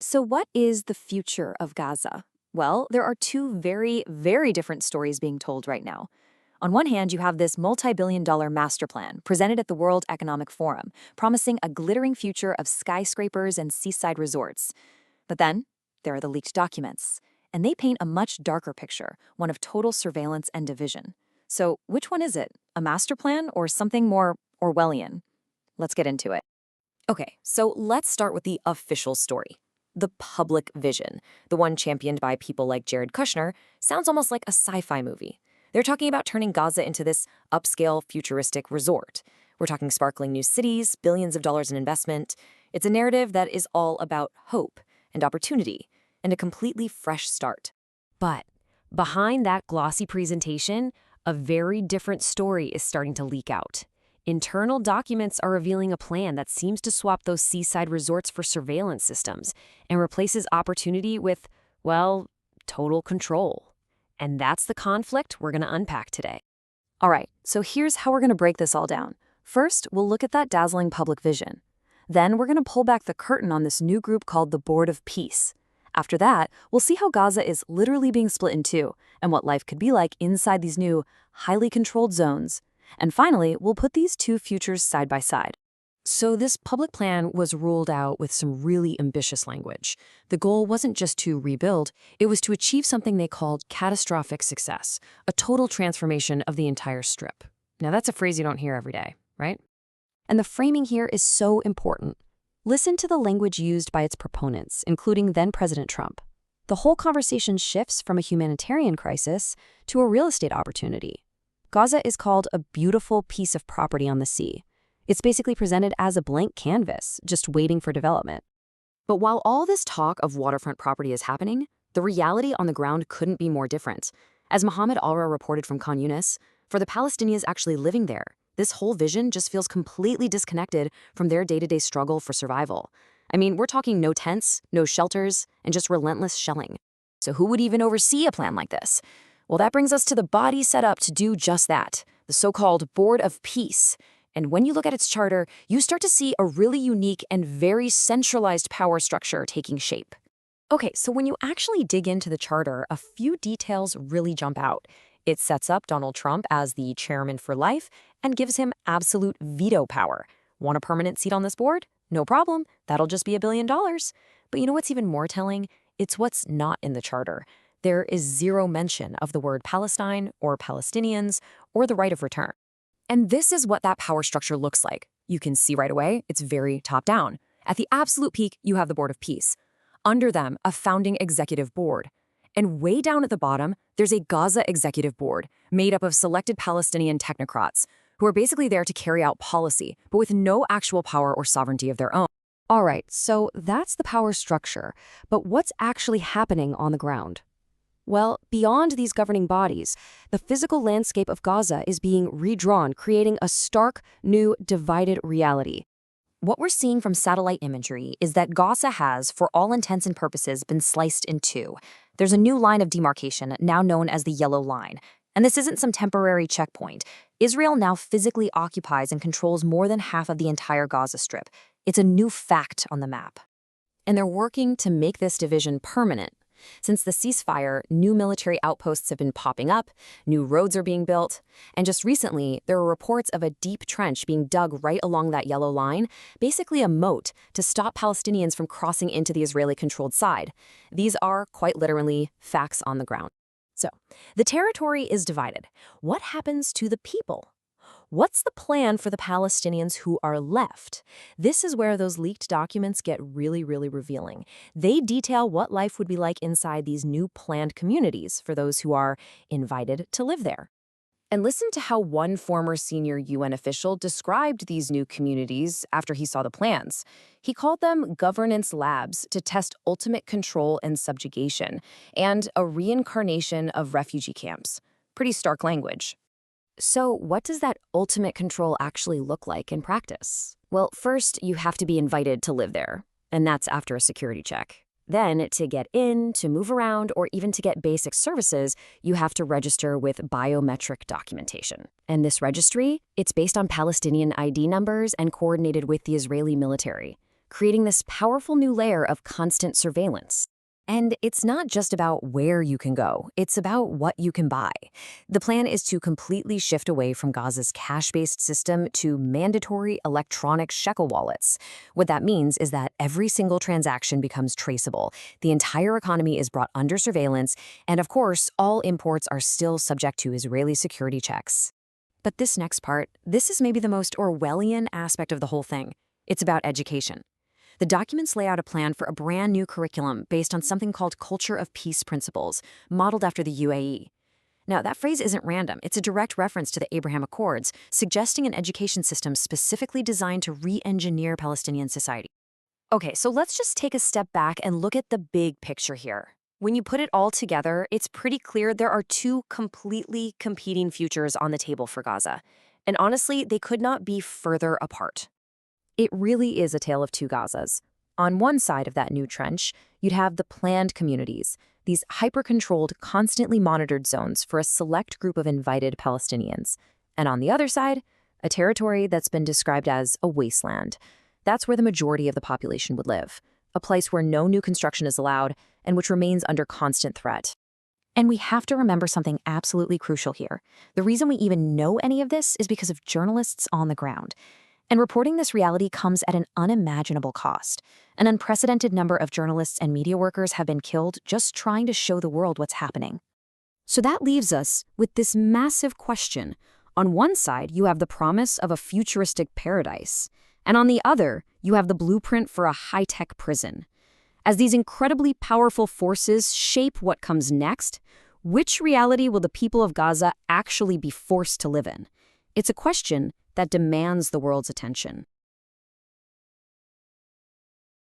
So, what is the future of Gaza? Well, there are two very, very different stories being told right now. On one hand, you have this multi-billion-dollar master plan presented at the World Economic Forum, promising a glittering future of skyscrapers and seaside resorts. But then, there are the leaked documents, and they paint a much darker picture, one of total surveillance and division. So, which one is it? A master plan or something more Orwellian? Let's get into it. Okay, so let's start with the official story. The public vision, the one championed by people like Jared Kushner, sounds almost like a sci-fi movie. They're talking about turning Gaza into this upscale, futuristic resort. We're talking sparkling new cities, billions of dollars in investment. It's a narrative that is all about hope and opportunity and a completely fresh start. But behind that glossy presentation, a very different story is starting to leak out. Internal documents are revealing a plan that seems to swap those seaside resorts for surveillance systems and replaces opportunity with, well, total control. And that's the conflict we're going to unpack today. All right, so here's how we're going to break this all down. First, we'll look at that dazzling public vision. Then we're going to pull back the curtain on this new group called the Board of Peace. After that, we'll see how Gaza is literally being split in two and what life could be like inside these new, highly controlled zones. And finally, we'll put these two futures side by side. So this public plan was ruled out with some really ambitious language. The goal wasn't just to rebuild, it was to achieve something they called catastrophic success, a total transformation of the entire strip. Now that's a phrase you don't hear every day, right? And the framing here is so important. Listen to the language used by its proponents, including then-President Trump. The whole conversation shifts from a humanitarian crisis to a real estate opportunity. Gaza is called a beautiful piece of property on the sea. It's basically presented as a blank canvas, just waiting for development. But while all this talk of waterfront property is happening, the reality on the ground couldn't be more different. As Mohammed Alra reported from Khan Yunis, for the Palestinians actually living there, this whole vision just feels completely disconnected from their day-to-day struggle for survival. I mean, we're talking no tents, no shelters, and just relentless shelling. So who would even oversee a plan like this? Well, that brings us to the body set up to do just that, the so-called Board of Peace. And when you look at its charter, you start to see a really unique and very centralized power structure taking shape. Okay, so when you actually dig into the charter, a few details really jump out. It sets up Donald Trump as the chairman for life and gives him absolute veto power. Want a permanent seat on this board? No problem. That'll just be $1 billion. But you know what's even more telling? It's what's not in the charter. There is zero mention of the word Palestine or Palestinians or the right of return. And this is what that power structure looks like. You can see right away, it's very top-down. At the absolute peak, you have the Board of Peace. Under them, a founding executive board. And way down at the bottom, there's a Gaza executive board made up of selected Palestinian technocrats who are basically there to carry out policy, but with no actual power or sovereignty of their own. All right, so that's the power structure. But what's actually happening on the ground? Well, beyond these governing bodies, the physical landscape of Gaza is being redrawn, creating a stark, new, divided reality. What we're seeing from satellite imagery is that Gaza has, for all intents and purposes, been sliced in two. There's a new line of demarcation, now known as the Yellow Line. And this isn't some temporary checkpoint. Israel now physically occupies and controls more than half of the entire Gaza Strip. It's a new fact on the map. And they're working to make this division permanent. Since the ceasefire, new military outposts have been popping up, new roads are being built, and just recently, there were reports of a deep trench being dug right along that yellow line, basically a moat to stop Palestinians from crossing into the Israeli-controlled side. These are, quite literally, facts on the ground. So, the territory is divided. What happens to the people? What's the plan for the Palestinians who are left? This is where those leaked documents get really, really revealing. They detail what life would be like inside these new planned communities for those who are invited to live there. And listen to how one former senior UN official described these new communities after he saw the plans. He called them governance labs to test ultimate control and subjugation, and a reincarnation of refugee camps. Pretty stark language. So what does that ultimate control actually look like in practice? Well, first, you have to be invited to live there, and that's after a security check. Then, to get in, to move around, or even to get basic services, you have to register with biometric documentation. And this registry, it's based on Palestinian ID numbers and coordinated with the Israeli military. creating this powerful new layer of constant surveillance. And it's not just about where you can go, it's about what you can buy. The plan is to completely shift away from Gaza's cash-based system to mandatory electronic shekel wallets. What that means is that every single transaction becomes traceable, the entire economy is brought under surveillance, and of course, all imports are still subject to Israeli security checks. But this next part, this is maybe the most Orwellian aspect of the whole thing. It's about education. The documents lay out a plan for a brand new curriculum based on something called culture of peace principles, modeled after the UAE. Now, that phrase isn't random. It's a direct reference to the Abraham Accords, suggesting an education system specifically designed to re-engineer Palestinian society. Okay, so let's just take a step back and look at the big picture here. When you put it all together, it's pretty clear there are two completely competing futures on the table for Gaza. And honestly, they could not be further apart. It really is a tale of two Gazas. On one side of that new trench, you'd have the planned communities, these hyper-controlled, constantly monitored zones for a select group of invited Palestinians. And on the other side, a territory that's been described as a wasteland. That's where the majority of the population would live, a place where no new construction is allowed and which remains under constant threat. And we have to remember something absolutely crucial here. The reason we even know any of this is because of journalists on the ground. And reporting this reality comes at an unimaginable cost. An unprecedented number of journalists and media workers have been killed just trying to show the world what's happening. So that leaves us with this massive question. On one side, you have the promise of a futuristic paradise, and on the other, you have the blueprint for a high-tech prison. As these incredibly powerful forces shape what comes next, which reality will the people of Gaza actually be forced to live in? It's a question that demands the world's attention.